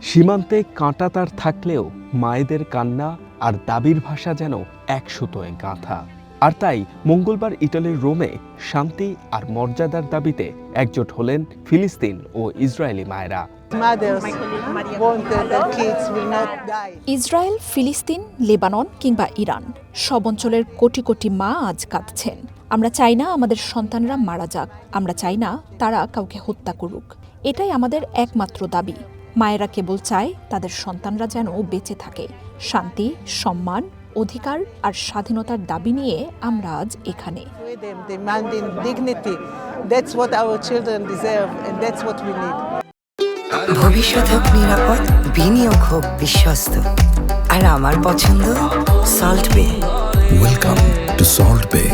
সীমান্তে কাঁটাতার থাকলেও মায়েদের কান্না আর দাবির ভাষা যেন এক সুতোয় গাঁথা। আর তাই মঙ্গলবার ইটালির রোমে শান্তি আর মর্যাদার দাবিতে একজোট হলেন ফিলিস্তিন ও ইসরায়েলি মায়েরা। ইসরায়েল, ফিলিস্তিন, লেবানন কিংবা ইরান, সব অঞ্চলের কোটি কোটি মা আজ কাঁদছেন। আমরা চাই না আমাদের সন্তানরা মারা যাক, আমরা চাই না তারা কাউকে হত্যা করুক। এটাই আমাদের একমাত্র দাবি। মায়েরা কেবল চায় তাদের সন্তানরা যেন বেঁচে থাকে। শান্তি, সম্মান, অধিকার আর স্বাধীনতার দাবি নিয়ে আমরা আজ এখানে। ভবিষ্যৎ হোক নিরাপদ, বিনিয়োগ হোক বিশ্বস্ত, আর আমার পছন্দ সল্ট বে। ওয়েলকাম টু সল্ট বে।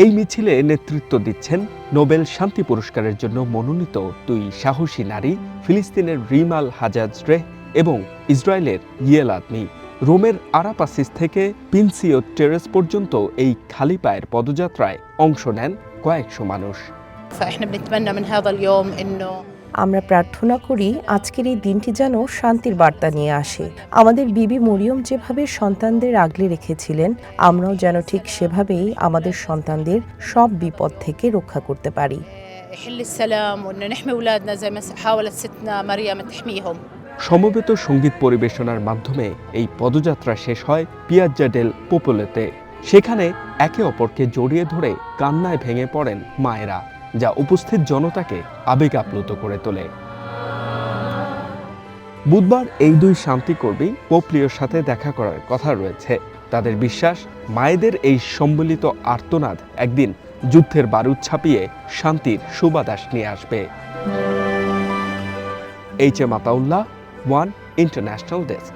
এই মিছিলে নেতৃত্ব দিচ্ছেন নোবেল শান্তি পুরস্কারের জন্য মনোনীত দুই সাহসী নারী, ফিলিস্তিনের রিমাল হাজাজরে এবং ইসরায়েলের ইয়েল আদমি। রোমের আরাপাসিস থেকে পিনসিও টেরেস পর্যন্ত এই খালি পায়ের পদযাত্রায় অংশ নেন কয়েকশো মানুষ। আমরা প্রার্থনা করি আজকের এই দিনটি যেন শান্তির বার্তা নিয়ে আসে। আমাদের বিবি মরিয়ম যেভাবে সন্তানদের আগলে রেখেছিলেন, আমরাও যেন ঠিক সেভাবেই আমাদের সন্তানদের সব বিপদ থেকে রক্ষা করতে পারি। সমবেত সঙ্গীত পরিবেশনার মাধ্যমে এই পদযাত্রা শেষ হয় পিয়াজ্জা ডেল পোপোলেতে। সেখানে একে অপরকে জড়িয়ে ধরে কান্নায় ভেঙে পড়েন মায়েরা, যা উপস্থিত জনতাকে আবেগ আপ্লুত করে তোলে। বুধবার এই দুই শান্তিকর্মী পোপ লিওর সাথে দেখা করার কথা রয়েছে। তাদের বিশ্বাস, মায়েদের এই সম্মিলিত আর্তনাদ একদিন যুদ্ধের বারুদ ছাপিয়ে শান্তির সুবাতাস নিয়ে আসবে। H M Ataullah, one international desk.